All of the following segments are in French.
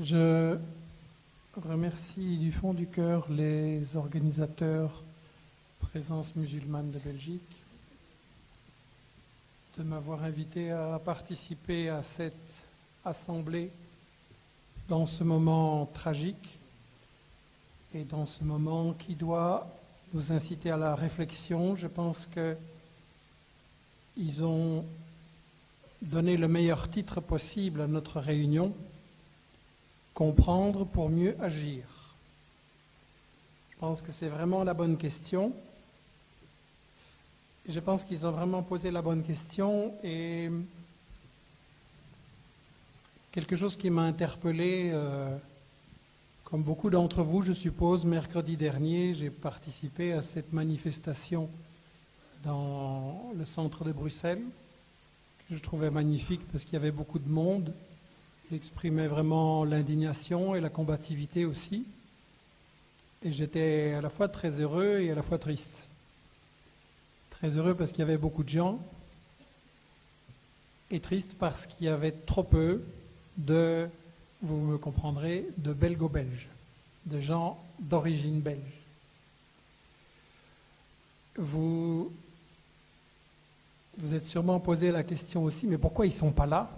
Je remercie du fond du cœur les organisateurs Présence musulmane de Belgique de m'avoir invité à participer à cette assemblée dans ce moment tragique et dans ce moment qui doit nous inciter à la réflexion. Je pense qu'ils ont donné le meilleur titre possible à notre réunion, comprendre pour mieux agir. Je pense que c'est vraiment la bonne question. Je pense qu'ils ont vraiment posé la bonne question et quelque chose qui m'a interpellé, comme beaucoup d'entre vous, je suppose, mercredi dernier, j'ai participé à cette manifestation dans le centre de Bruxelles, que je trouvais magnifique parce qu'il y avait beaucoup de monde. Il exprimait vraiment l'indignation et la combativité aussi. Et j'étais à la fois très heureux et à la fois triste. Très heureux parce qu'il y avait beaucoup de gens, et triste parce qu'il y avait trop peu de, vous me comprendrez, de belgo-belges, de gens d'origine belge. Vous êtes sûrement posé la question aussi, mais pourquoi ils ne sont pas là?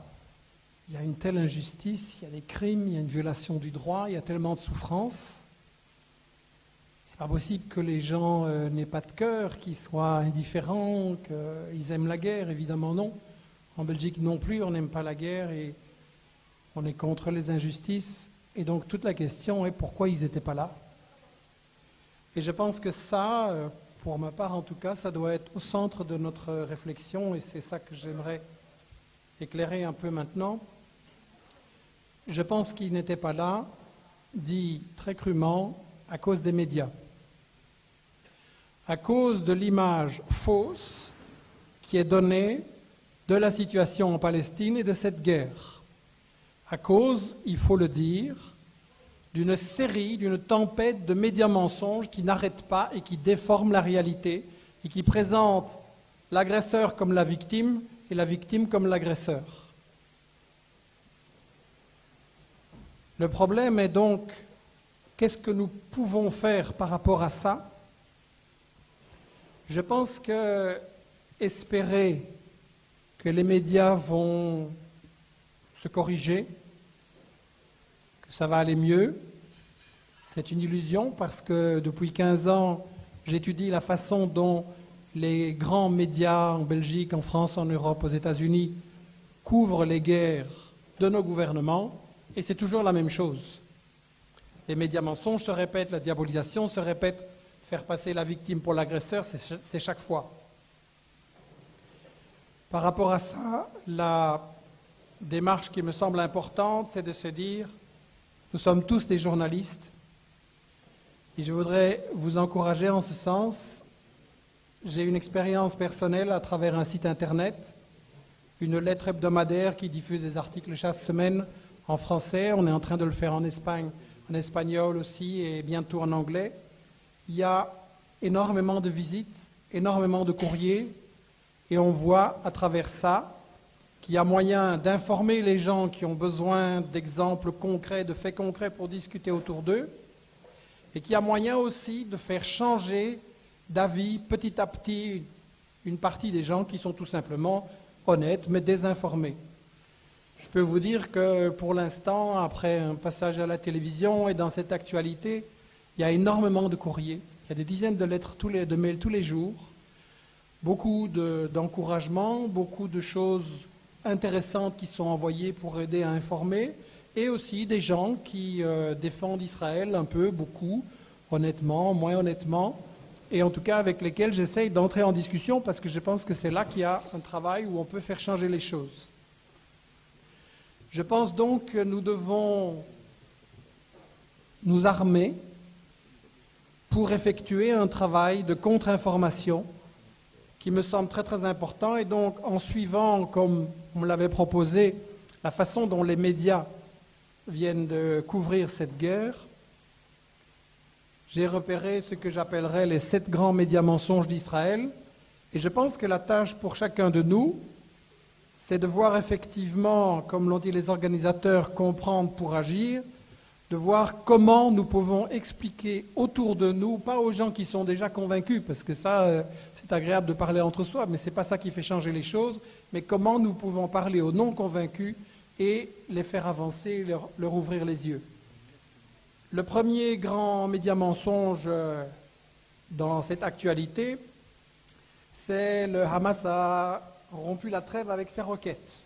Il y a une telle injustice, il y a des crimes, il y a une violation du droit, il y a tellement de souffrances. C'est pas possible que les gens n'aient pas de cœur, qu'ils soient indifférents, qu'ils aiment la guerre, évidemment non. En Belgique non plus, on n'aime pas la guerre et on est contre les injustices. Et donc toute la question est pourquoi ils n'étaient pas là. Et je pense que ça, pour ma part en tout cas, ça doit être au centre de notre réflexion et c'est ça que j'aimerais éclairer un peu maintenant. Je pense qu'ils n'étaient pas là, dit très crûment, à cause des médias. À cause de l'image fausse qui est donnée de la situation en Palestine et de cette guerre. À cause, il faut le dire, d'une série, d'une tempête de médias mensonges qui n'arrêtent pas et qui déforment la réalité et qui présentent l'agresseur comme la victime et la victime comme l'agresseur. Le problème est donc, qu'est-ce que nous pouvons faire par rapport à ça? Je pense que espérer que les médias vont se corriger, que ça va aller mieux, c'est une illusion parce que depuis 15 ans, j'étudie la façon dont les grands médias en Belgique, en France, en Europe, aux États-Unis couvrent les guerres de nos gouvernements et c'est toujours la même chose. Les médias mensonges se répètent, la diabolisation se répète, faire passer la victime pour l'agresseur, c'est chaque fois. Par rapport à ça, la démarche qui me semble importante, c'est de se dire, nous sommes tous des journalistes, et je voudrais vous encourager en ce sens. J'ai une expérience personnelle à travers un site internet, une lettre hebdomadaire qui diffuse des articles chaque semaine en français, on est en train de le faire en Espagne, en espagnol aussi et bientôt en anglais. Il y a énormément de visites, énormément de courriers et on voit à travers ça qu'il y a moyen d'informer les gens qui ont besoin d'exemples concrets, de faits concrets pour discuter autour d'eux et qu'il y a moyen aussi de faire changer d'avis petit à petit une partie des gens qui sont tout simplement honnêtes mais désinformés. Je peux vous dire que pour l'instant, après un passage à la télévision et dans cette actualité, il y a énormément de courriers, il y a des dizaines de lettres, de mails tous les jours, beaucoup d'encouragements, beaucoup de choses intéressantes qui sont envoyées pour aider à informer, et aussi des gens qui défendent Israël un peu, beaucoup, honnêtement, moins honnêtement, et en tout cas avec lesquels j'essaye d'entrer en discussion parce que je pense que c'est là qu'il y a un travail où on peut faire changer les choses. Je pense donc que nous devons nous armer pour effectuer un travail de contre-information qui me semble très très important et donc en suivant, comme on me l'avait proposé, la façon dont les médias viennent de couvrir cette guerre, j'ai repéré ce que j'appellerais les 7 grands médias mensonges d'Israël et je pense que la tâche pour chacun de nous, c'est de voir effectivement, comme l'ont dit les organisateurs, comprendre pour agir, de voir comment nous pouvons expliquer autour de nous, pas aux gens qui sont déjà convaincus, parce que ça, c'est agréable de parler entre soi, mais ce n'est pas ça qui fait changer les choses, mais comment nous pouvons parler aux non-convaincus et les faire avancer, leur ouvrir les yeux. Le premier grand média mensonge dans cette actualité, c'est le Hamas a rompu la trêve avec ses roquettes.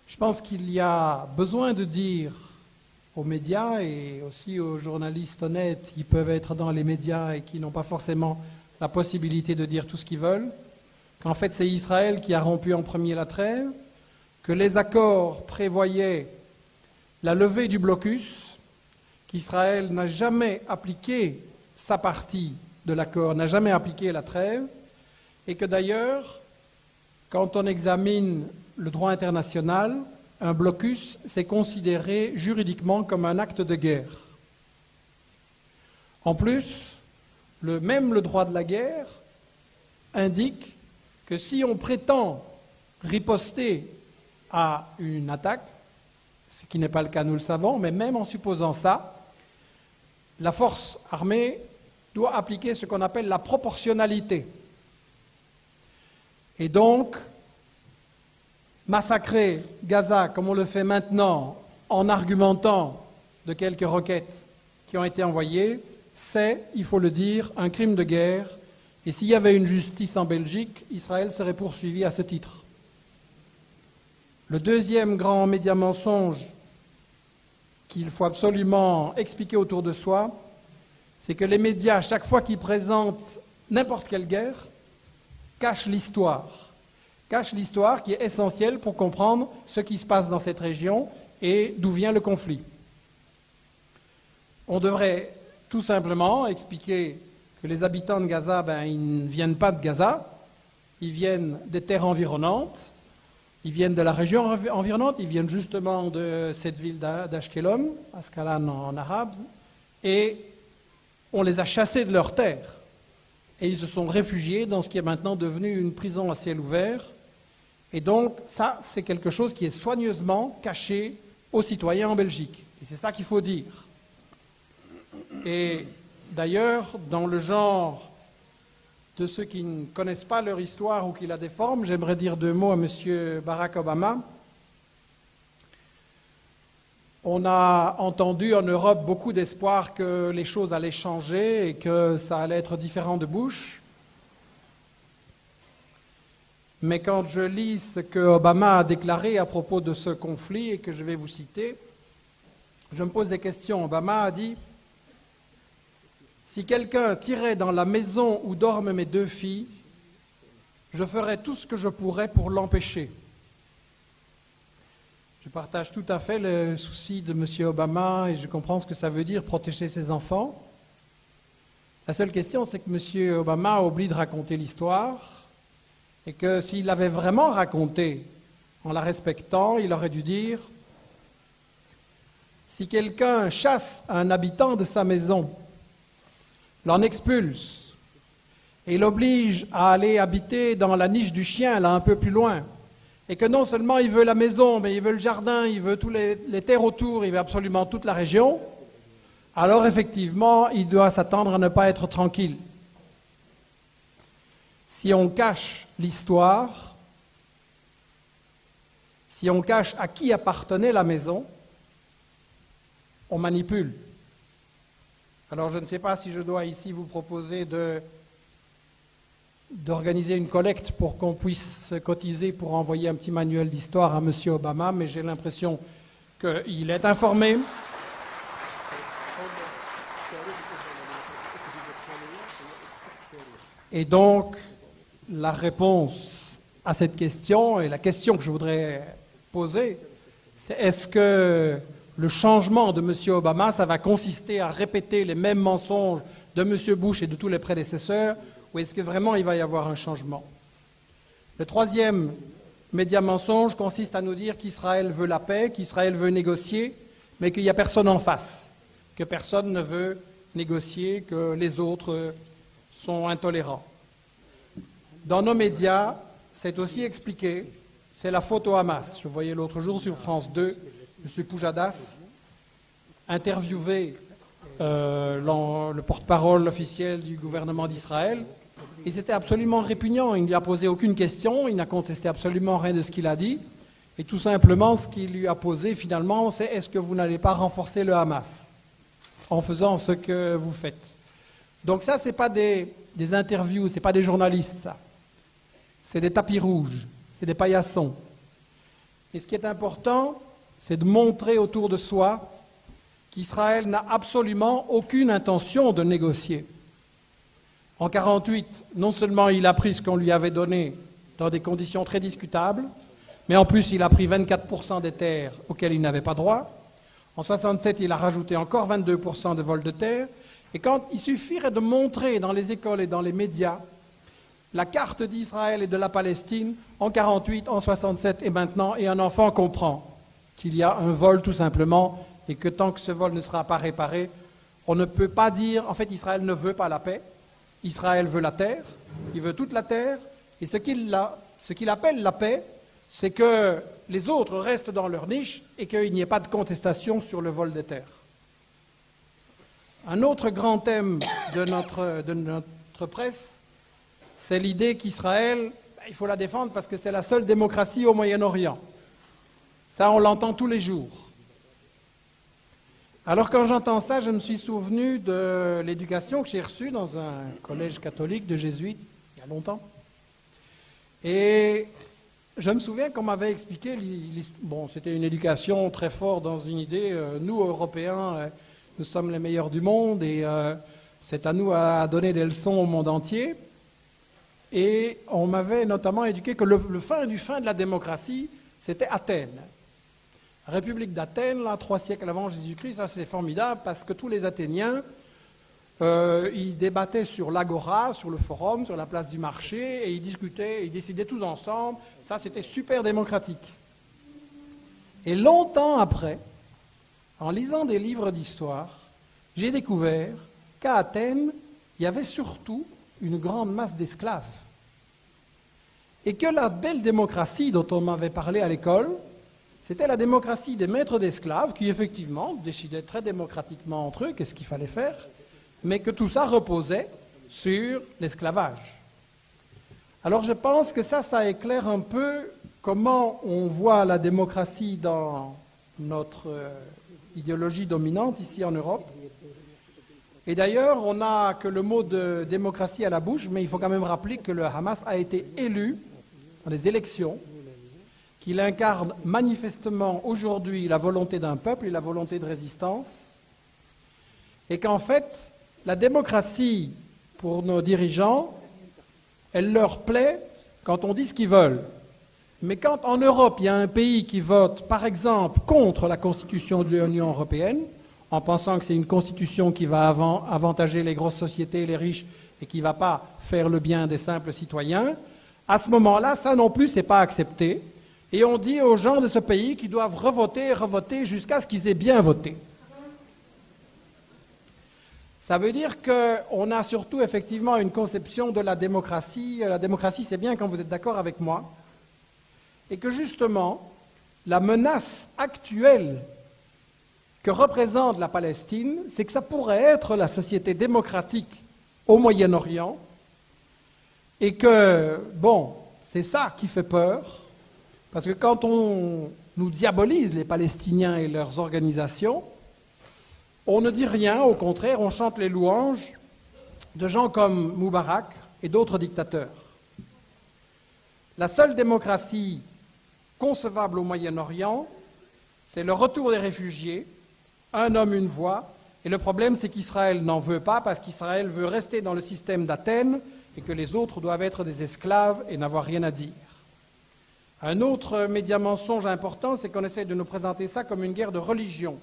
Je pense qu'il y a besoin de dire aux médias et aussi aux journalistes honnêtes qui peuvent être dans les médias et qui n'ont pas forcément la possibilité de dire tout ce qu'ils veulent, qu'en fait c'est Israël qui a rompu en premier la trêve, que les accords prévoyaient la levée du blocus, qu'Israël n'a jamais appliqué sa partie de l'accord, n'a jamais appliqué la trêve, et que d'ailleurs, quand on examine le droit international, un blocus, c'est considéré juridiquement comme un acte de guerre. En plus, même le droit de la guerre indique que si on prétend riposter à une attaque, ce qui n'est pas le cas, nous le savons, mais même en supposant ça, la force armée doit appliquer ce qu'on appelle la proportionnalité. Et donc, massacrer Gaza comme on le fait maintenant en argumentant de quelques roquettes qui ont été envoyées, c'est, il faut le dire, un crime de guerre. Et s'il y avait une justice en Belgique, Israël serait poursuivi à ce titre. Le deuxième grand média mensonge qu'il faut absolument expliquer autour de soi, c'est que les médias, chaque fois qu'ils présentent n'importe quelle guerre, cachent l'histoire. Cachent l'histoire qui est essentielle pour comprendre ce qui se passe dans cette région et d'où vient le conflit. On devrait tout simplement expliquer que les habitants de Gaza, ils ne viennent pas de Gaza, ils viennent des terres environnantes, ils viennent de la région environnante, ils viennent justement de cette ville d'Ashkelon, Ascalon en arabe, et on les a chassés de leurs terres. Et ils se sont réfugiés dans ce qui est maintenant devenu une prison à ciel ouvert. Et donc, ça, c'est quelque chose qui est soigneusement caché aux citoyens en Belgique. Et c'est ça qu'il faut dire. Et d'ailleurs, dans le genre de ceux qui ne connaissent pas leur histoire ou qui la déforment, j'aimerais dire deux mots à M. Barack Obama. On a entendu en Europe beaucoup d'espoir que les choses allaient changer et que ça allait être différent de Bush. Mais quand je lis ce que Obama a déclaré à propos de ce conflit et que je vais vous citer, je me pose des questions. Obama a dit « Si quelqu'un tirait dans la maison où dorment mes deux filles, je ferais tout ce que je pourrais pour l'empêcher. » Je partage tout à fait le souci de M. Obama et je comprends ce que ça veut dire protéger ses enfants. La seule question, c'est que M. Obama a oublié de raconter l'histoire et que s'il l'avait vraiment raconté en la respectant, il aurait dû dire « Si quelqu'un chasse un habitant de sa maison, l'en expulse et l'oblige à aller habiter dans la niche du chien, là un peu plus loin, et que non seulement il veut la maison, mais il veut le jardin, il veut tous les terres autour, il veut absolument toute la région, alors effectivement, il doit s'attendre à ne pas être tranquille. Si on cache l'histoire, si on cache à qui appartenait la maison, on manipule. Alors je ne sais pas si je dois ici vous proposer d'organiser une collecte pour qu'on puisse cotiser pour envoyer un petit manuel d'histoire à M. Obama, mais j'ai l'impression qu'il est informé. Et donc, la réponse à cette question, et la question que je voudrais poser, c'est est-ce que le changement de M. Obama, ça va consister à répéter les mêmes mensonges de M. Bush et de tous les prédécesseurs, ou est-ce que vraiment il va y avoir un changement? Le troisième média mensonge consiste à nous dire qu'Israël veut la paix, qu'Israël veut négocier, mais qu'il n'y a personne en face, que personne ne veut négocier, que les autres sont intolérants. Dans nos médias, c'est aussi expliqué c'est la faute au Hamas. Je voyais l'autre jour sur France 2, M. Poujadas interviewer le porte-parole officiel du gouvernement d'Israël, et c'était absolument répugnant. Il ne lui a posé aucune question, il n'a contesté absolument rien de ce qu'il a dit, et tout simplement ce qu'il lui a posé finalement, c'est est-ce que vous n'allez pas renforcer le Hamas en faisant ce que vous faites? Donc ça, ce n'est pas des interviews, ce n'est pas des journalistes, ça. C'est des tapis rouges, c'est des paillassons. Et ce qui est important, c'est de montrer autour de soi qu'Israël n'a absolument aucune intention de négocier. En 1948, non seulement il a pris ce qu'on lui avait donné dans des conditions très discutables, mais en plus il a pris 24% des terres auxquelles il n'avait pas droit. En 1967, il a rajouté encore 22% de vol de terre. Et quand il suffirait de montrer dans les écoles et dans les médias la carte d'Israël et de la Palestine, en 1948, en 1967 et maintenant, et un enfant comprend qu'il y a un vol tout simplement, et que tant que ce vol ne sera pas réparé, on ne peut pas dire, en fait, Israël ne veut pas la paix, Israël veut la terre, il veut toute la terre, et ce qu'il appelle la paix, c'est que les autres restent dans leur niche et qu'il n'y ait pas de contestation sur le vol des terres. Un autre grand thème de notre presse, c'est l'idée qu'Israël, il faut la défendre parce que c'est la seule démocratie au Moyen-Orient. Ça, on l'entend tous les jours. Alors quand j'entends ça, je me suis souvenu de l'éducation que j'ai reçue dans un collège catholique de jésuites, il y a longtemps. Et je me souviens qu'on m'avait expliqué, bon, c'était une éducation très forte dans une idée, nous, Européens, nous sommes les meilleurs du monde et c'est à nous à donner des leçons au monde entier. Et on m'avait notamment éduqué que le fin du fin de la démocratie, c'était Athènes. La République d'Athènes, là, 3 siècles avant Jésus-Christ, ça c'est formidable parce que tous les Athéniens, ils débattaient sur l'agora, sur le forum, sur la place du marché, et ils discutaient, ils décidaient tous ensemble. Ça, c'était super démocratique. Et longtemps après, en lisant des livres d'histoire, j'ai découvert qu'à Athènes, il y avait surtout une grande masse d'esclaves. Et que la belle démocratie dont on m'avait parlé à l'école, c'était la démocratie des maîtres d'esclaves qui, effectivement, décidaient très démocratiquement entre eux qu'est-ce qu'il fallait faire, mais que tout ça reposait sur l'esclavage. Alors je pense que ça éclaire un peu comment on voit la démocratie dans notre idéologie dominante ici en Europe. Et d'ailleurs, on n'a que le mot de démocratie à la bouche, mais il faut quand même rappeler que le Hamas a été élu dans les élections, qu'il incarne manifestement aujourd'hui la volonté d'un peuple et la volonté de résistance, et qu'en fait, la démocratie, pour nos dirigeants, elle leur plaît quand on dit ce qu'ils veulent. Mais quand en Europe, il y a un pays qui vote, par exemple, contre la Constitution de l'Union européenne, en pensant que c'est une constitution qui va avantager les grosses sociétés et les riches et qui ne va pas faire le bien des simples citoyens, à ce moment-là, ça non plus, ce n'est pas accepté. Et on dit aux gens de ce pays qu'ils doivent revoter jusqu'à ce qu'ils aient bien voté. Ça veut dire qu'on a surtout effectivement une conception de la démocratie. La démocratie, c'est bien quand vous êtes d'accord avec moi. Et que justement, la menace actuelle que représente la Palestine, c'est que ça pourrait être la société démocratique au Moyen-Orient. Et que, bon, c'est ça qui fait peur. Parce que quand on nous diabolise, les Palestiniens et leurs organisations, on ne dit rien, au contraire, on chante les louanges de gens comme Moubarak et d'autres dictateurs. La seule démocratie concevable au Moyen-Orient, c'est le retour des réfugiés, un homme, une voix, et le problème c'est qu'Israël n'en veut pas parce qu'Israël veut rester dans le système d'Athènes et que les autres doivent être des esclaves et n'avoir rien à dire. Un autre média-mensonge important, c'est qu'on essaie de nous présenter ça comme une guerre de religion.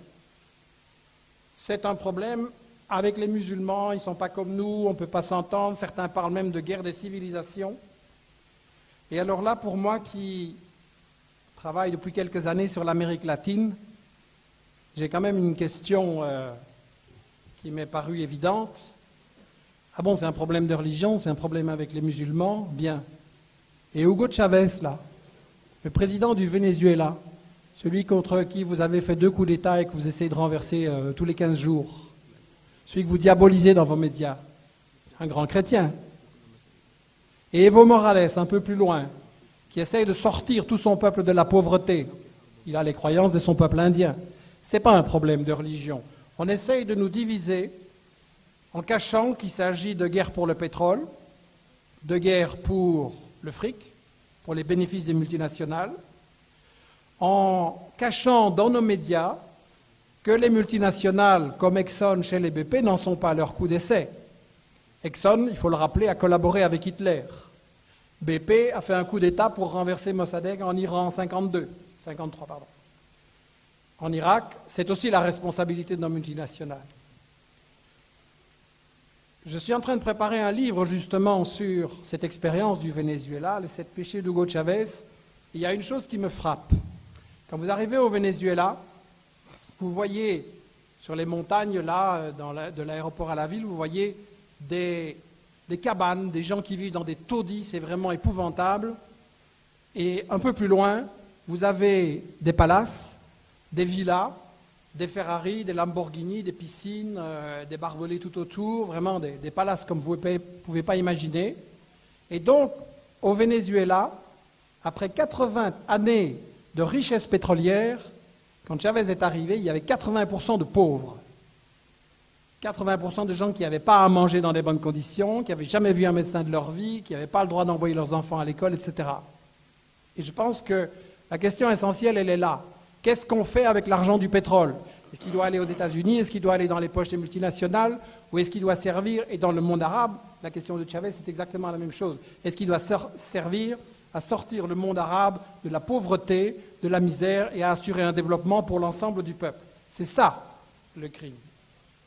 C'est un problème avec les musulmans, ils ne sont pas comme nous, on ne peut pas s'entendre, certains parlent même de guerre des civilisations. Et alors là, pour moi qui travaille depuis quelques années sur l'Amérique latine, j'ai quand même une question qui m'est parue évidente. Ah bon, c'est un problème de religion, c'est un problème avec les musulmans, bien. Et Hugo Chavez, là, Le président du Venezuela, celui contre qui vous avez fait 2 coups d'État et que vous essayez de renverser tous les 15 jours, celui que vous diabolisez dans vos médias, c'est un grand chrétien. Et Evo Morales, un peu plus loin, qui essaye de sortir tout son peuple de la pauvreté. Il a les croyances de son peuple indien. Ce n'est pas un problème de religion. On essaye de nous diviser en cachant qu'il s'agit de guerre pour le pétrole, de guerre pour le fric, pour les bénéfices des multinationales, en cachant dans nos médias que les multinationales comme Exxon, Shell et BP n'en sont pas à leur coup d'essai. Exxon, il faut le rappeler, a collaboré avec Hitler. BP a fait un coup d'État pour renverser Mossadegh en Iran en 53, pardon. En Irak, c'est aussi la responsabilité de nos multinationales. Je suis en train de préparer un livre justement sur cette expérience du Venezuela, les 7 péchés d'Hugo Chavez. Et il y a une chose qui me frappe. Quand vous arrivez au Venezuela, vous voyez sur les montagnes, là, de l'aéroport à la ville, vous voyez des cabanes, des gens qui vivent dans des taudis, c'est vraiment épouvantable. Et un peu plus loin, vous avez des palaces, des villas, des Ferrari, des Lamborghini, des piscines, des barbelés tout autour, vraiment des palaces comme vous ne pouvez pas imaginer. Et donc, au Venezuela, après 80 années de richesse pétrolière, quand Chavez est arrivé, il y avait 80% de pauvres. 80% de gens qui n'avaient pas à manger dans des bonnes conditions, qui n'avaient jamais vu un médecin de leur vie, qui n'avaient pas le droit d'envoyer leurs enfants à l'école, etc. Et je pense que la question essentielle, elle est là. Qu'est-ce qu'on fait avec l'argent du pétrole? Est-ce qu'il doit aller aux États-Unis? Est-ce qu'il doit aller dans les poches des multinationales? Ou est-ce qu'il doit servir? Et dans le monde arabe, la question de Chavez, c'est exactement la même chose. Est-ce qu'il doit servir à sortir le monde arabe de la pauvreté, de la misère et à assurer un développement pour l'ensemble du peuple? C'est ça, le crime.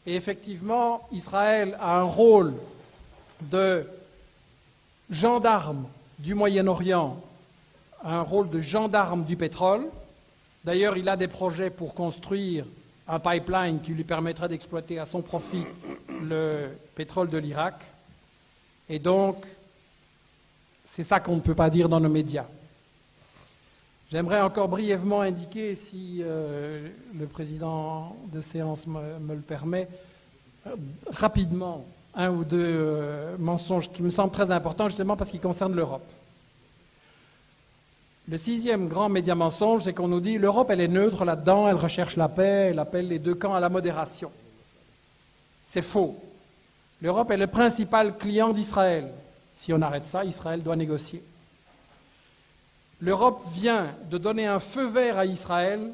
Et effectivement, Israël a un rôle de gendarme du Moyen-Orient, un rôle de gendarme du pétrole. D'ailleurs, il a des projets pour construire un pipeline qui lui permettra d'exploiter à son profit le pétrole de l'Irak. Et donc, c'est ça qu'on ne peut pas dire dans nos médias. J'aimerais encore brièvement indiquer, si le président de séance me le permet, rapidement, 1 ou 2 mensonges qui me semblent très importants, justement parce qu'ils concernent l'Europe. Le 6e grand média mensonge, c'est qu'on nous dit l'Europe, elle est neutre là-dedans, elle recherche la paix, elle appelle les 2 camps à la modération. C'est faux. L'Europe est le principal client d'Israël. Si on arrête ça, Israël doit négocier. L'Europe vient de donner un feu vert à Israël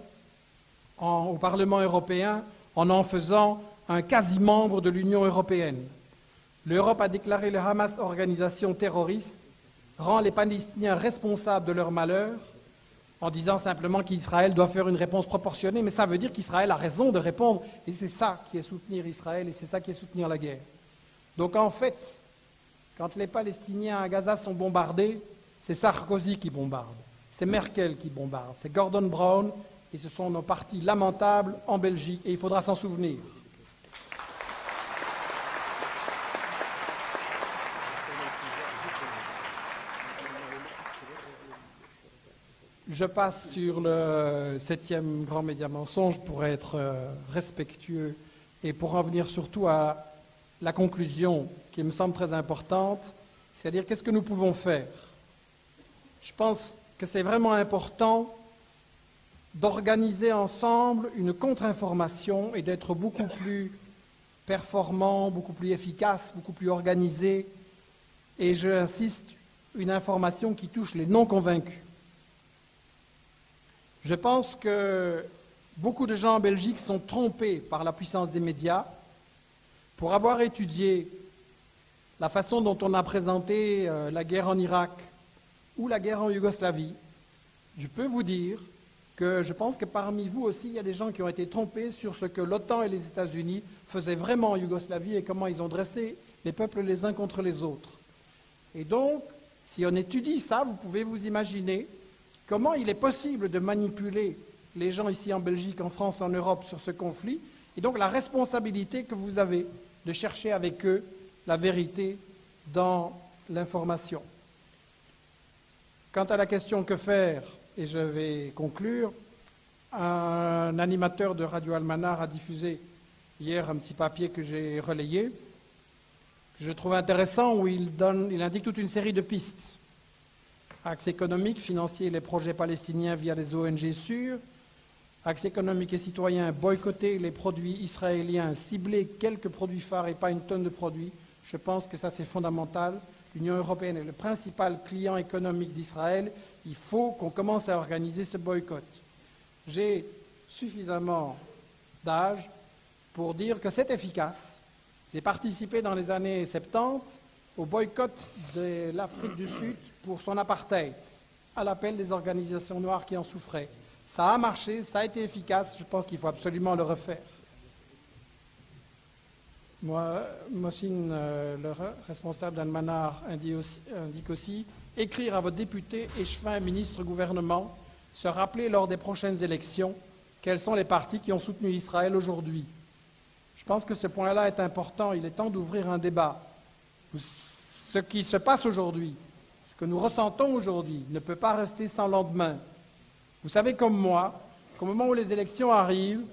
au Parlement européen en faisant un quasi-membre de l'Union européenne. L'Europe a déclaré le Hamas organisation terroriste, rend les Palestiniens responsables de leur malheur en disant simplement qu'Israël doit faire une réponse proportionnée, mais ça veut dire qu'Israël a raison de répondre, et c'est ça qui est soutenir Israël, et c'est ça qui est soutenir la guerre. Donc en fait, quand les Palestiniens à Gaza sont bombardés, c'est Sarkozy qui bombarde, c'est Merkel qui bombarde, c'est Gordon Brown, et ce sont nos partis lamentables en Belgique, et il faudra s'en souvenir. Je passe sur le 7e grand média mensonge pour être respectueux et pour en venir surtout à la conclusion qui me semble très importante, c'est-à-dire qu'est-ce que nous pouvons faire. Je pense que c'est vraiment important d'organiser ensemble une contre-information et d'être beaucoup plus performant, beaucoup plus efficace, beaucoup plus organisé. Et j'insiste, une information qui touche les non-convaincus. Je pense que beaucoup de gens en Belgique sont trompés par la puissance des médias pour avoir étudié la façon dont on a présenté la guerre en Irak ou la guerre en Yougoslavie. Je peux vous dire que je pense que parmi vous aussi, il y a des gens qui ont été trompés sur ce que l'OTAN et les États-Unis faisaient vraiment en Yougoslavie et comment ils ont dressé les peuples les uns contre les autres. Et donc, si on étudie ça, vous pouvez vous imaginer comment il est possible de manipuler les gens ici en Belgique, en France, en Europe sur ce conflit, et donc la responsabilité que vous avez de chercher avec eux la vérité dans l'information. Quant à la question que faire et je vais conclure. Un animateur de Radio Almanar a diffusé hier un petit papier que j'ai relayé, que je trouve intéressant, où il indique toute une série de pistes. Axe économique, financier, les projets palestiniens via les ONG sûres. Axe économique et citoyen, boycotter les produits israéliens, cibler quelques produits phares et pas une tonne de produits. Je pense que ça c'est fondamental. L'Union européenne est le principal client économique d'Israël. Il faut qu'on commence à organiser ce boycott. J'ai suffisamment d'âge pour dire que c'est efficace. J'ai participé dans les années 70 au boycott de l'Afrique du Sud pour son apartheid, à l'appel des organisations noires qui en souffraient. Ça a marché, ça a été efficace, je pense qu'il faut absolument le refaire. Mohsin, le responsable d'Almanar, indique aussi écrire à votre député, échevin, ministre, gouvernement, se rappeler lors des prochaines élections quels sont les partis qui ont soutenu Israël aujourd'hui. Je pense que ce point-là est important, il est temps d'ouvrir un débat. Ce qui se passe aujourd'hui, ce que nous ressentons aujourd'hui, ne peut pas rester sans lendemain. Vous savez comme moi, qu'au moment où les élections arrivent,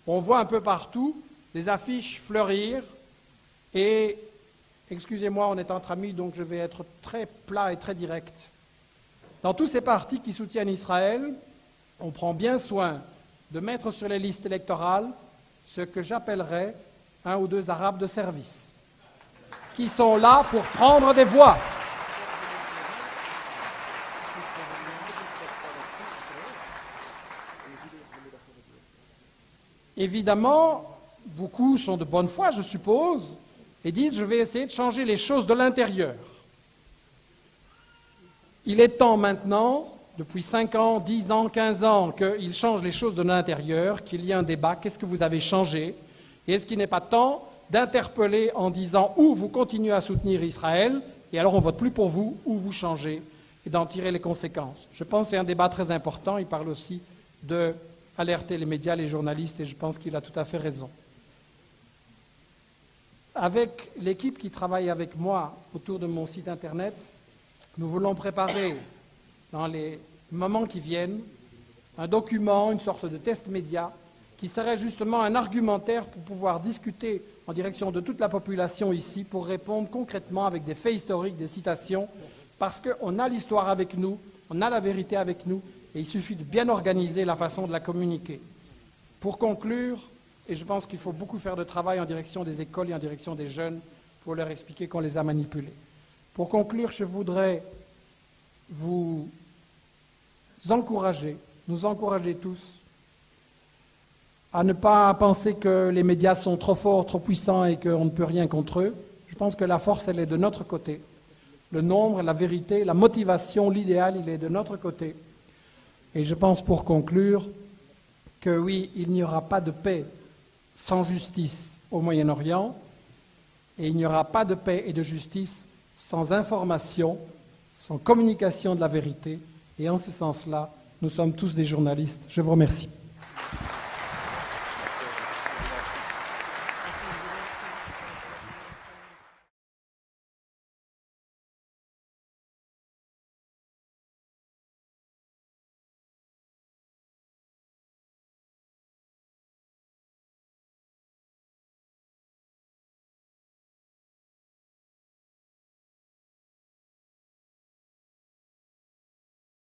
on voit un peu partout des affiches fleurir et, excusez-moi, on est entre amis, donc je vais être très plat et très direct. Dans tous ces partis qui soutiennent Israël, on prend bien soin de mettre sur les listes électorales ce que j'appellerais un ou deux Arabes de service, qui sont là pour prendre des voix. Évidemment, beaucoup sont de bonne foi, je suppose, et disent « je vais essayer de changer les choses de l'intérieur ». Il est temps maintenant, depuis 5 ans, 10 ans, 15 ans, qu'ils changent les choses de l'intérieur, qu'il y ait un débat, qu'est-ce que vous avez changé? Et est-ce qu'il n'est pas temps d'interpeller en disant ou vous continuez à soutenir Israël, et alors on ne vote plus pour vous, ou vous changez, et d'en tirer les conséquences. Je pense que c'est un débat très important, il parle aussi d'alerter les médias, les journalistes, et je pense qu'il a tout à fait raison. Avec l'équipe qui travaille avec moi autour de mon site internet, nous voulons préparer, dans les moments qui viennent, un document, une sorte de test média, qui serait justement un argumentaire pour pouvoir discuter en direction de toute la population ici, pour répondre concrètement avec des faits historiques, des citations, parce qu'on a l'histoire avec nous, on a la vérité avec nous, et il suffit de bien organiser la façon de la communiquer. Pour conclure, et je pense qu'il faut beaucoup faire de travail en direction des écoles et en direction des jeunes, pour leur expliquer qu'on les a manipulés. Pour conclure, je voudrais vous encourager, nous encourager tous, à ne pas penser que les médias sont trop forts, trop puissants et qu'on ne peut rien contre eux. Je pense que la force, elle est de notre côté. Le nombre, la vérité, la motivation, l'idéal, il est de notre côté. Et je pense, pour conclure, que oui, il n'y aura pas de paix sans justice au Moyen-Orient, et il n'y aura pas de paix et de justice sans information, sans communication de la vérité. Et en ce sens-là, nous sommes tous des journalistes. Je vous remercie.